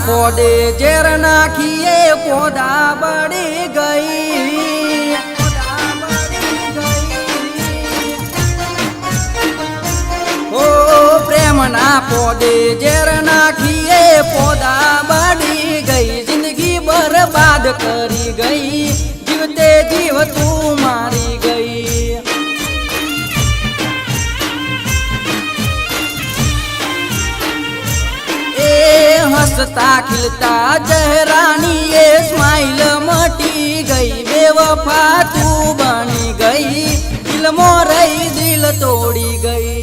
પોદે ઝેર નાખીએ પોદા બળી ગઈ ઓ પ્રેમના પોદે ઝેર નાખીએ પોદા બળી ગઈ જિંદગી બરબાદ કરી ગઈ જીવતે જીવ તું મારી ગઈ हंसता खिलता चेहरानी ये स्माइल मटी गई बेवफा तू बनी गई दिल मोरई दिल तोड़ी गई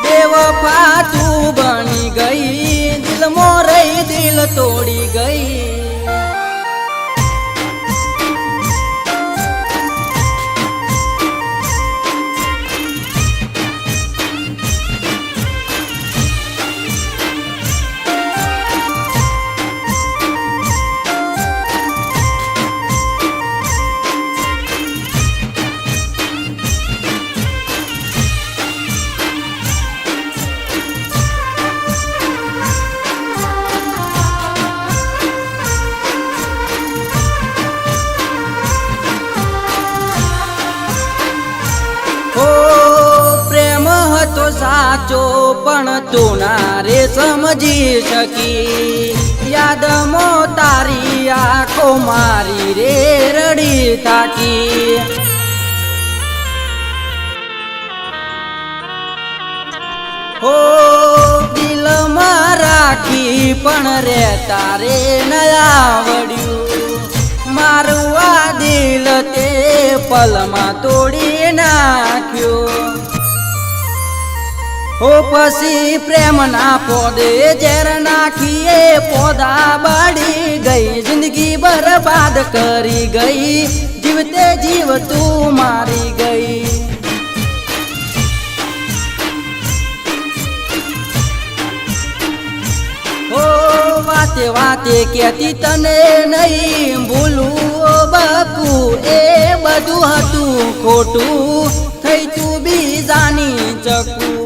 बेवफा तू बनी गई दिल मोरई दिल तोड़ी गई साचो पण तू ना रे समझी सकी याद मो तारी आँखों मारी रे रड़ी थाकी हो दिल में राखी पण रे तारे नया वड्यू मारू आ दिल ते पल में तोड़ी नाख्यो हो पसी प्रेम ना पोदे ઝેર नाखिए पोदा बड़ी गई जिंदगी बर्बाद करी गई जीवते जीव तू मारी गई हो वाते वाते कहती तने नहीं भूलू बापू ए बधु हतु खोटू थई तू बीजानी चकू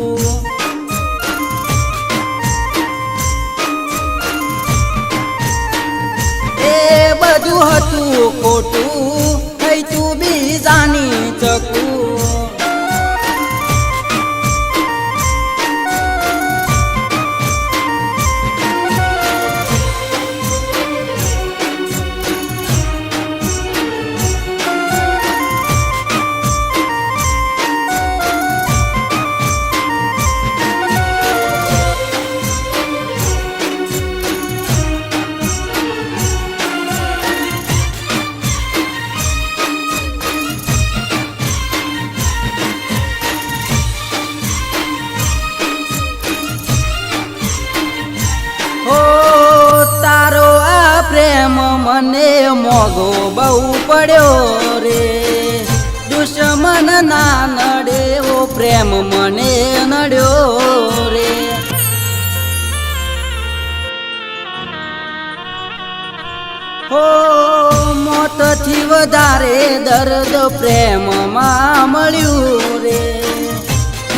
બધું હતું ખોટું થઈ તું બીજાની ચકુ प्रेम मने मोगो बहु पड़ो रे दुश्मन ना नड़े वो प्रेम मने नड़ो रे हो मोत थी वधारे दर्द प्रेम मां मळ्यू रे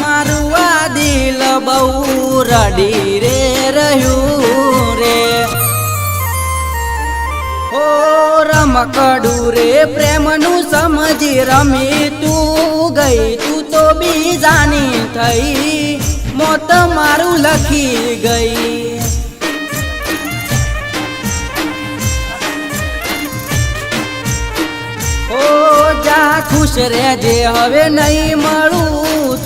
मारू आ दिल बहु रडी रे रह्यू रे हो रमकड़ू रे प्रेम नु समझी रमी तू गई तू तो बीजानी थई मोत मारू लखी गई हो जा खुश रेजे हवे नहीं मळू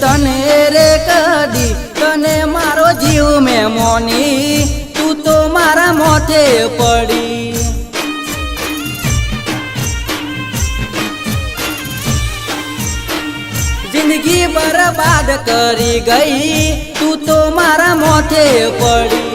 तने रे कदी तने मारो जीव में मोनी तू तो मारा मोथे पड़ी जिंदगी बर्बाद करी गई तू तो मारा मोथे पड़ी